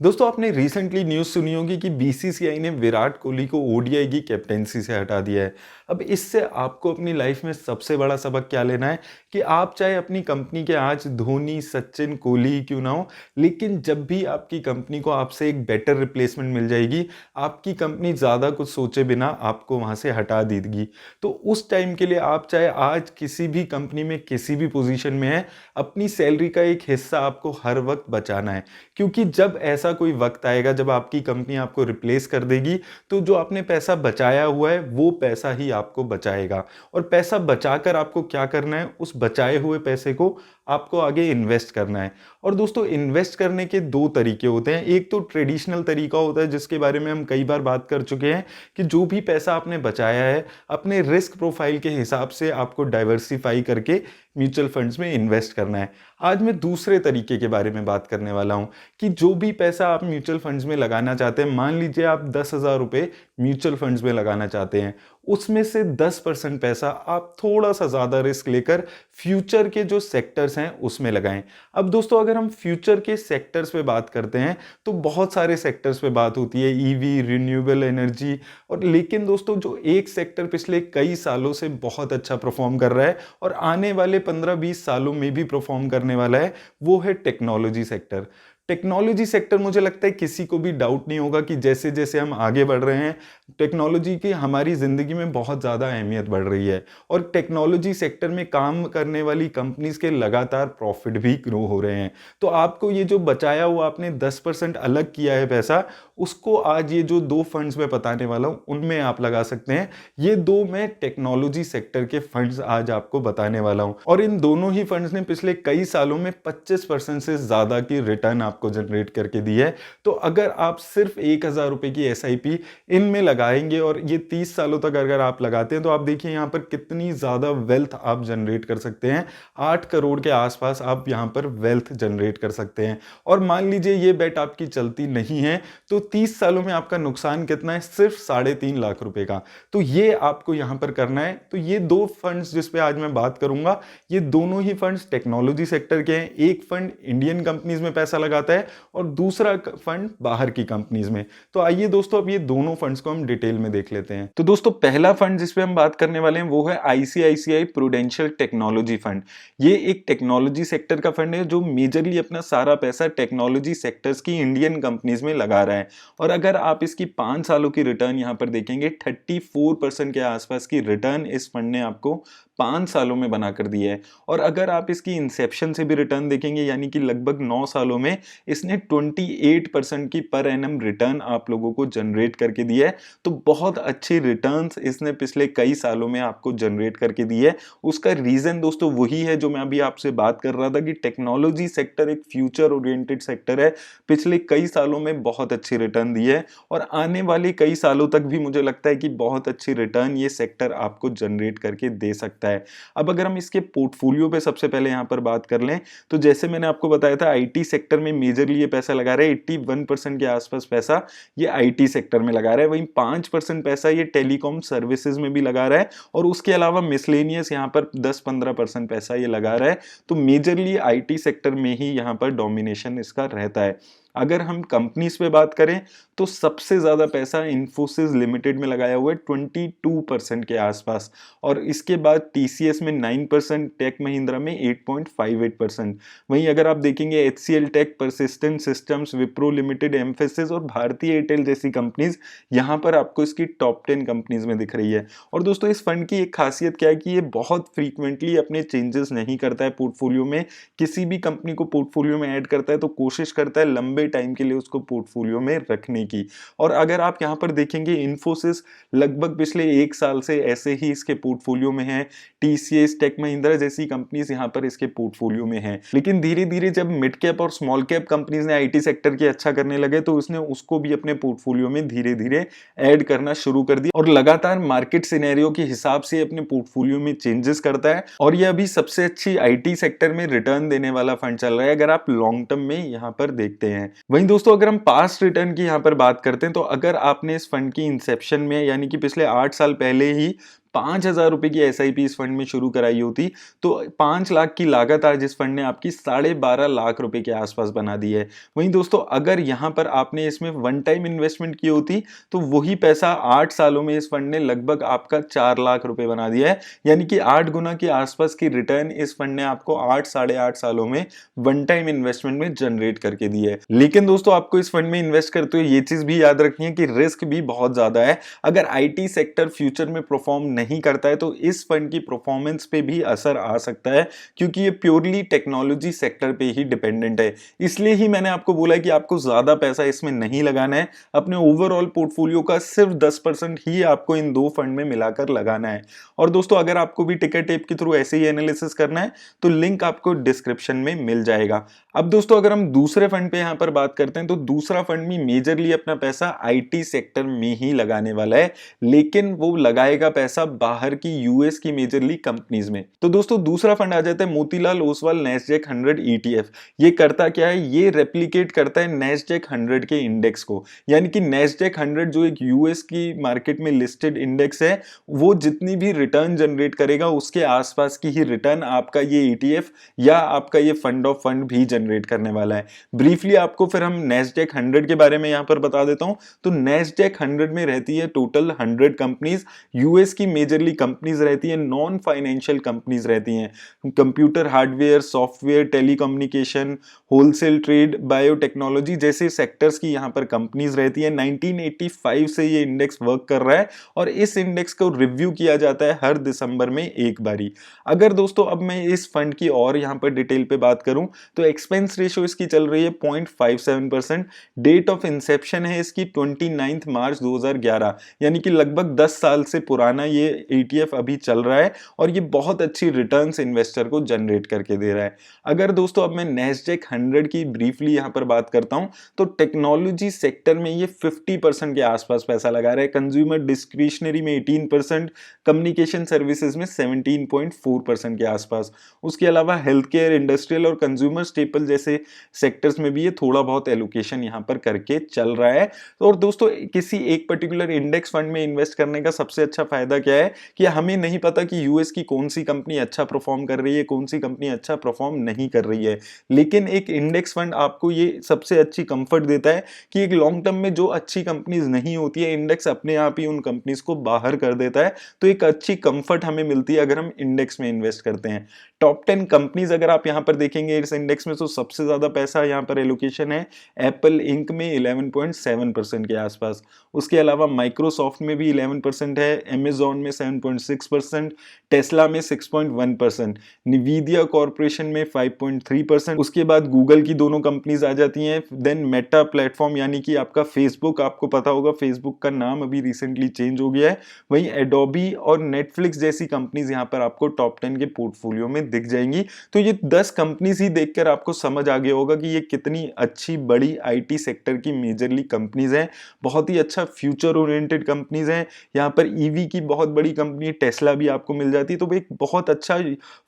दोस्तों आपने recently news सुनी होगी कि बीसीसीआई ने विराट कोहली को ओडीआई की कैप्टेंसी से हटा दिया है। अब इससे आपको अपनी लाइफ में सबसे बड़ा सबक क्या लेना है कि आप चाहे अपनी कंपनी के आज धोनी, सचिन, कोहली ही क्यों ना हो, लेकिन जब भी आपकी कंपनी को आपसे एक बेटर रिप्लेसमेंट मिल जाएगी, आपकी कंपनी ज़्यादा कुछ सोचे बिना आपको वहाँ से हटा देगी। तो उस टाइम के लिए आप चाहे आज किसी भी कंपनी में किसी भी पोजीशन में हैं, अपनी सैलरी का एक हिस्सा आपको हर वक्त बचाना है। क्योंकि जब ऐसा कोई वक्त आएगा जब आपकी कंपनी आपको रिप्लेस कर देगी, तो जो आपने पैसा बचाया हुआ है वो पैसा ही आपको बचाएगा। और पैसा बचाकर आपको क्या करना है, उस बचाए हुए पैसे को आपको आगे इन्वेस्ट करना है। और दोस्तों इन्वेस्ट करने के दो तरीके होते हैं। एक तो ट्रेडिशनल तरीका होता है जिसके बारे में हम कई बार बात कर चुके हैं कि जो भी पैसा आपने बचाया है अपने रिस्क प्रोफाइल के हिसाब से आपको डाइवर्सिफाई करके म्यूचुअल फंड्स में इन्वेस्ट करना है। आज मैं दूसरे तरीके के बारे में बात करने वाला हूं कि जो भी पैसा आप म्यूचुअल फंड्स में लगाना चाहते हैं, मान लीजिए आप 10,000 रुपये म्यूचुअल फंड्स में लगाना चाहते हैं, उसमें से 10% पैसा आप थोड़ा सा ज़्यादा रिस्क लेकर फ्यूचर के जो सेक्टर्स हैं उसमें लगाएं। अब दोस्तों अगर हम फ्यूचर के सेक्टर्स पे बात करते हैं तो बहुत सारे सेक्टर्स पे बात होती है, ईवी, रिन्यूएबल एनर्जी, और लेकिन दोस्तों जो एक सेक्टर पिछले कई सालों से बहुत अच्छा परफॉर्म कर रहा है और आने वाले 15-20 सालों में भी परफॉर्म करने वाला है, वो है टेक्नोलॉजी सेक्टर। टेक्नोलॉजी सेक्टर मुझे लगता है किसी को भी डाउट नहीं होगा कि जैसे जैसे हम आगे बढ़ रहे हैं, टेक्नोलॉजी की हमारी ज़िंदगी में बहुत ज़्यादा अहमियत बढ़ रही है और टेक्नोलॉजी सेक्टर में काम करने वाली कंपनीज के लगातार प्रॉफिट भी ग्रो हो रहे हैं। तो आपको ये जो बचाया हुआ आपने 10% अलग किया है पैसा, उसको आज ये जो दो फंड्स मैं बताने वाला हूँ उनमें आप लगा सकते हैं। ये दो मैं टेक्नोलॉजी सेक्टर के फंड्स आज आपको बताने वाला हूँ और इन दोनों ही फंड्स ने पिछले कई सालों में 25% से ज़्यादा की रिटर्न आपको जनरेट करके दी है। तो अगर आप सिर्फ 1,000 रुपए की एसआईपी इनमें लगाएंगे और ये 30 सालों तक अगर आप लगाते हैं तो आप देखिए यहाँ पर कितनी ज़्यादा वेल्थ आप जनरेट कर सकते हैं। 8 करोड़ के आसपास आप यहाँ पर वेल्थ जनरेट कर सकते हैं। और मान लीजिए ये बेट आपकी चलती नहीं है तो 30 सालों में आपका नुकसान कितना है, सिर्फ 3.5 लाख रुपए का। तो ये आपको यहां पर करना है। तो ये दो फंड्स जिस पे आज मैं बात करूंगा, ये दोनों ही फंड्स टेक्नोलॉजी सेक्टर के हैं। एक फंड इंडियन कंपनीज में पैसा लगाता है और दूसरा फंड बाहर की कंपनीज में। तो आइए दोस्तों अब ये दोनों फंड्स को हम डिटेल में देख लेते हैं। तो दोस्तों पहला फंड जिस पे हम बात करने वाले हैं वो है आईसीआईसीआई प्रूडेंशियल टेक्नोलॉजी फंड। ये एक टेक्नोलॉजी सेक्टर का फंड है जो मेजरली अपना सारा पैसा टेक्नोलॉजी सेक्टर्स की इंडियन कंपनीज में लगा रहा है। और अगर आप इसकी 5 सालों की रिटर्न यहां पर देखेंगे, 34% के आसपास की रिटर्न इस फंड ने आपको 5 सालों में बनाकर दी है। और अगर आप इसकी इंसेप्शन से भी रिटर्न देखेंगे, यानी कि लगभग 9 सालों में इसने 28% की पर एनम रिटर्न आप लोगों को जनरेट करके दी है। तो बहुत अच्छी रिटर्न्स इसने पिछले कई सालों में आपको जनरेट करके दी है। उसका रीजन दोस्तों वही है जो मैं अभी आपसे बात कर रहा था कि टेक्नोलॉजी सेक्टर एक फ्यूचर ओरिएंटेड सेक्टर है। पिछले कई सालों में बहुत अच्छी रिटर्न दी है और आने वाले कई सालों तक भी मुझे लगता है कि बहुत अच्छी रिटर्न ये सेक्टर आपको जनरेट करके दे सकता है। अब अगर हम इसके पोर्टफोलियो पे सबसे पहले यहां पर बात कर लें तो जैसे मैंने आपको बताया था आईटी सेक्टर में मेजरली ये पैसा लगा रहा है। 81% के आसपास पैसा ये आईटी सेक्टर में लगा रहा है। वहीं 5% पैसा ये टेलीकॉम सर्विसेज में भी लगा रहा है और उसके अलावा मिसलेनियस यहाँ पर 10-15% पैसा ये लगा रहा है। तो मेजरली आईटी सेक्टर में ही यहाँ पर डोमिनेशन इसका रहता है। अगर हम कंपनीज पे बात करें तो सबसे ज्यादा पैसा इन्फोसिस लिमिटेड में लगाया हुआ है 22% के आसपास, और इसके बाद टीसीएस में 9%, टेक महिंद्रा में 8.58%। वहीं अगर आप देखेंगे HCL Tech, persistent systems, Wipro limited, Mphasis और भारतीय एयरटेल जैसी कंपनीज यहां पर आपको इसकी टॉप 10 कंपनीज में दिख रही है। और दोस्तों इस फंड की एक खासियत क्या है कि ये बहुत फ्रीक्वेंटली अपने चेंजेस नहीं करता है पोर्टफोलियो में। किसी भी कंपनी को पोर्टफोलियो में ऐड करता है तो कोशिश करता है लंबे टाइम के लिए उसको पोर्टफोलियो में रखने की। और अगर आप यहां पर देखेंगे इन्फोसिस लगभग पिछले 1 साल से ऐसे ही इसके पोर्टफोलियो में है। टीसीएस, टेक महिंद्रा जैसी कंपनीज यहां पर इसके पोर्टफोलियो में है। लेकिन धीरे धीरे जब मिड कैप और स्मॉल कैप कंपनीज ने आईटी सेक्टर की अच्छा करने लगे तो उसने उसको भी अपने पोर्टफोलियो में धीरे धीरे ऐड करना शुरू कर दिया और लगातार मार्केट सिनेरियो के हिसाब से अपने पोर्टफोलियो में चेंजेस करता है। और यह अभी सबसे अच्छी आईटी सेक्टर में रिटर्न देने वाला फंड चल रहा है अगर आप लॉन्ग टर्म में यहां पर देखते हैं। वहीं दोस्तों अगर हम पास्ट रिटर्न की यहां पर बात करते हैं तो अगर आपने इस फंड की इंसेप्शन में यानी कि पिछले 8 साल पहले ही ₹5000 की एसआईपी इस फंड में शुरू कराई होती, तो 5 लाख की लागत आज इस फंड ने आपकी ₹12.5 लाख के आसपास बना दी है। वहीं दोस्तों अगर यहाँ पर आपने इसमें वन टाइम इन्वेस्टमेंट की होती, तो वही पैसा 8 सालों में इस फंड ने लगभग आपका ₹4 लाख बना दिया है। यानी कि 8 गुना के आसपास की रिटर्न इस फंड ने आपको 8 साढ़े 8 सालों में वन टाइम इन्वेस्टमेंट में जनरेट करके दी है। लेकिन दोस्तों आपको इस फंड में इन्वेस्ट करते हुए ये चीज भी याद रखनी है कि रिस्क भी बहुत ज्यादा है। अगर आईटी सेक्टर फ्यूचर में परफॉर्म नहीं करता है तो इस फंड की परफॉर्मेंस पे भी असर आ सकता है, क्योंकि ये प्योरली टेक्नोलॉजी सेक्टर पे ही डिपेंडेंट है। इसलिए ही मैंने आपको बोला है कि आपको ज्यादा पैसा इसमें नहीं लगाना है। अपने ओवरऑल पोर्टफोलियो का सिर्फ 10% ही आपको इन दो फंड में मिलाकर लगाना है। और दोस्तों अगर आपको भी टिकर टेप के थ्रू ऐसे ही एनालिसिस करना है तो लिंक आपको डिस्क्रिप्शन में मिल जाएगा। अब दोस्तों अगर हम दूसरे फंड पे यहां पर बात करते हैं तो दूसरा फंड भी मेजरली अपना पैसा आईटी सेक्टर में ही लगाने वाला है, लेकिन वो लगाएगा पैसा बाहर की यूएस की मेजरली कंपनीज में। तो दोस्तों दूसरा फंड आ जाता है मोतीलाल ओसवाल नेस्डेक 100 ईटीएफ। ये करता क्या है, ये रेप्लिकेट करता है नेस्डेक 100 के इंडेक्स को। यानी कि नेस्डेक 100 जो एक यूएस की मार्केट में लिस्टेड इंडेक्स है, वो जितनी भी रिटर्न जनरेट करेगा उसके आसपास की ही रिटर्न आपका ये ईटीएफ या आपका ये फंड ऑफ फंड भी जनरेट करने वाला है। ब्रीफली आपको फिर हम नेस्डेक 100 के बारे में यहां पर बता देता हूं। तो नेस्डेक 100 में रहती है टोटल 100 कंपनीज। यूएस की मेजरली कंपनीज रहती है, नॉन फाइनेंशियल कंपनीज रहती हैं, computer hardware, software, telecommunication, wholesale trade, biotechnology जैसे सेक्टर्स की यहां पर कंपनीज रहती है। 1985 से ये इंडेक्स वर्क कर रहा है और इस इंडेक्स को रिव्यू किया जाता है हर दिसंबर में एक बारी। अगर दोस्तों अब मैं इस फंड की और यहां पर डिटेल पे बात करूं तो एक्सपेंस रेशियो इसकी चल रही है 0.57%। डेट ऑफ इंसेप्शन है इसकी 29 मार्च 2011, यानी कि लगभग 10 साल से पुराना ये ईटीएफ अभी चल रहा है और ये बहुत अच्छी रिटर्न्स इन्वेस्टर को जनरेट करके दे रहा है। अगर दोस्तों अब मैं नेस्डेक 100 की ब्रीफली यहां पर बात करता हूं तो टेक्नोलॉजी सेक्टर में ये 50% के आसपास पैसा लगा रहा है, कंज्यूमर डिस्क्रिशनरी में 18%, कम्युनिकेशन सर्विसेज में 17.4% के आसपास। उसके अलावा हेल्थ केयर, इंडस्ट्रियल और कंज्यूमर स्टेपल जैसे सेक्टर्स में भी ये थोड़ा बहुत एलोकेशन यहां पर करके चल रहा है। और दोस्तों किसी एक पर्टिकुलर इंडेक्स फंड में इन्वेस्ट करने का सबसे अच्छा फायदा क्या है कि हमें नहीं पता कि यूएस की कौन सी कंपनी अच्छा परफॉर्म कर रही है, कौन सी कंपनी अच्छा परफॉर्म नहीं कर रही है। लेकिन एक इंडेक्स फंड आपको ये सबसे अच्छी कंफर्ट देता है कि एक लॉन्ग टर्म में जो अच्छी कंपनीज नहीं होती है, इंडेक्स अपने आप ही उन कंपनीज को बाहर कर देता है। तो एक अच्छी कंफर्ट हमें मिलती है अगर हम इंडेक्स में इन्वेस्ट करते हैं। टॉप 10 कंपनीज अगर आप यहां पर देखेंगे इस इंडेक्स में तो सबसे ज्यादा पैसा यहां पर एलोकेशन है एप्पल इंक में 11.7% के आसपास। उसके अलावा माइक्रोसॉफ्ट में भी 11% है, अमेजॉन में 7.6%, टेस्ला में 6.1%, निविदिया कॉर्पोरेशन में 5.3%। उसके बाद गूगल की दोनों कंपनीज आ जाती हैं। देन मेटा प्लेटफॉर्म यानी कि आपका फेसबुक, आपको पता होगा फेसबुक का नाम अभी रिसेंटली चेंज हो गया है। वहीं एडोबी और नेटफ्लिक्स जैसी कंपनीज यहां पर आपको टॉप 10 के पोर्टफोलियो में दिख जाएंगी। तो ये 10 कंपनीज ही देखकर आपको समझ आ गया होगा कि ये कितनी अच्छी बड़ी आईटी सेक्टर की मेजरली कंपनीज हैं। बहुत ही अच्छा फ्यूचर ओरिएंटेड कंपनीज हैं। यहाँ पर ईवी की बहुत बड़ी कंपनी टेस्ला भी आपको मिल जाती है। तो एक बहुत अच्छा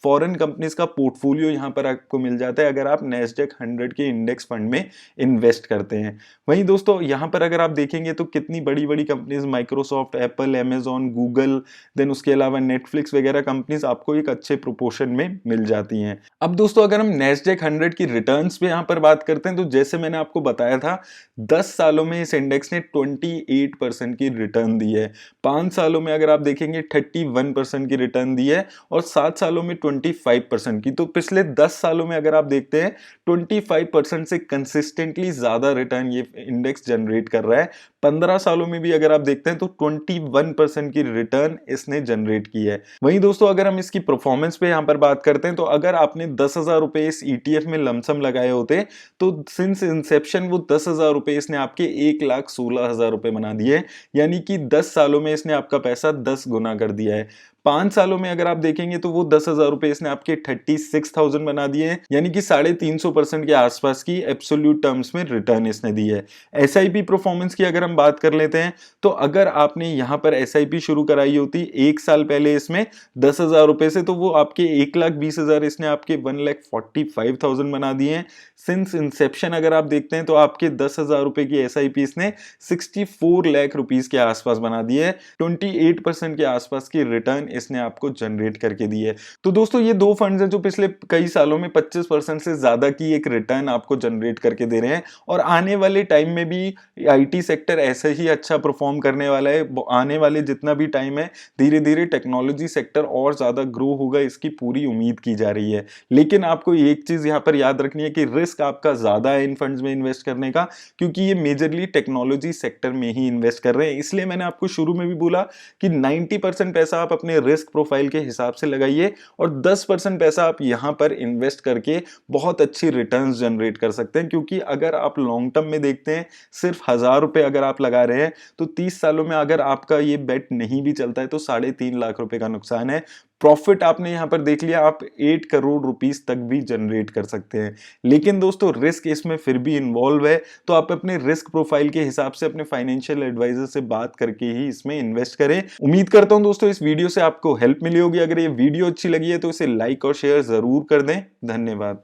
फॉरेन कंपनीज का पोर्टफोलियो यहाँ पर आपको मिल जाता है अगर आप नेस्डेक 100 के इंडेक्स फंड में इन्वेस्ट करते हैं। वहीं दोस्तों यहाँ पर अगर आप देखेंगे तो कितनी बड़ी बड़ी companies Microsoft, Apple, Amazon, Google, then उसके अलावा नेटफ्लिक्स वगैरह कंपनीज आपको एक अच्छे प्रोपोर्शन में मिल जाती हैं। अब दोस्तों अगर हम नेस्डेक 100 की रिटर्न्स पे यहाँ पर बात करते हैं तो जैसे मैंने आपको बताया था 10 सालों में इस इंडेक्स ने 28% की रिटर्न दी है। 5 सालों में अगर आप देखेंगे 31% की रिटर्न दी है और 7 सालों में 25% की। तो पिछले 10 सालों में अगर आप देखते हैं 25% से कंसिस्टेंटली ज्यादा रिटर्न ये इंडेक्स जनरेट कर रहा है। 15 सालों में भी अगर आप देखते हैं तो 21% की रिटर्न इसने जनरेट की है। वहीं दोस्तों अगर हम इसकी परफॉर्मेंस पे यहां पर बात करते हैं तो अगर आपने 10,000 रुपए इस ईटीएफ में लमसम लगाए होते तो सिंस इंसेप्शन वो 10,000 रुपए इसने आपके 1,16,000 रुपए बना दिए, यानी कि 10 सालों में इसने आपका पैसा 10 गुना कर दिया है। 5 सालों में अगर आप देखेंगे तो वो 10,000 रुपए इसने आपके 36,000 बना दिए हैं, यानी कि 350% के आसपास की एब्सोल्यूट टर्म्स में रिटर्न इसने दी है। एसआईपी परफॉर्मेंस की अगर हम बात कर लेते हैं, तो अगर आपने यहां पर एसआईपी शुरू कराई होती 1 साल पहले इसमें 10,000 रुपए से, तो वो आपके 1,20,000 इसने आपके 1,45,000 बना दिए हैं। सिंस इंसेप्शन अगर आप देखते हैं तो आपके 10,000 रुपए की एसआईपी इसने 64 लाख रुपीस के आसपास बना दी है। 28% के आसपास की रिटर्न इसने आपको जनरेट करके दी है। तो दोस्तों ये दो फंड्स हैं जो पिछले कई सालों में 25% से ज्यादा की एक रिटर्न आपको जनरेट करके दे रहे हैं, और आने वाले टाइम में भी आईटी सेक्टर ऐसे ही अच्छा परफॉर्म करने वाला है। आने वाले जितना भी टाइम है, धीरे धीरे टेक्नोलॉजी सेक्टर और ज्यादा ग्रो होगा, इसकी पूरी उम्मीद की जा रही है। लेकिन आपको एक चीज यहाँ पर याद रखनी है कि रिस्क आपका ज्यादा है इन फंड्स में इन्वेस्ट करने का, क्योंकि ये मेजरली टेक्नोलॉजी सेक्टर में ही इन्वेस्ट कर रहे हैं। इसलिए मैंने आपको शुरू में भी बोला कि 90% पैसा आप अपने रिस्क प्रोफाइल के हिसाब से लगाइए, और 10% पैसा आप यहां पर इन्वेस्ट करके बहुत अच्छी रिटर्न्स जनरेट कर सकते हैं। क्योंकि अगर आप लॉन्ग टर्म में देखते हैं, सिर्फ 1,000 रुपए अगर आप लगा रहे हैं, तो 30 सालों में अगर आपका ये बेट नहीं भी चलता है तो 3.5 लाख रुपए का नुकसान है। प्रॉफिट आपने यहां पर देख लिया, आप 8 करोड़ रुपीस तक भी जनरेट कर सकते हैं। लेकिन दोस्तों रिस्क इसमें फिर भी इन्वॉल्व है, तो आप अपने रिस्क प्रोफाइल के हिसाब से अपने फाइनेंशियल एडवाइजर से बात करके ही इसमें इन्वेस्ट करें। उम्मीद करता हूं दोस्तों इस वीडियो से आपको हेल्प मिली होगी। अगर ये वीडियो अच्छी लगी है तो इसे लाइक और शेयर जरूर कर दें। धन्यवाद।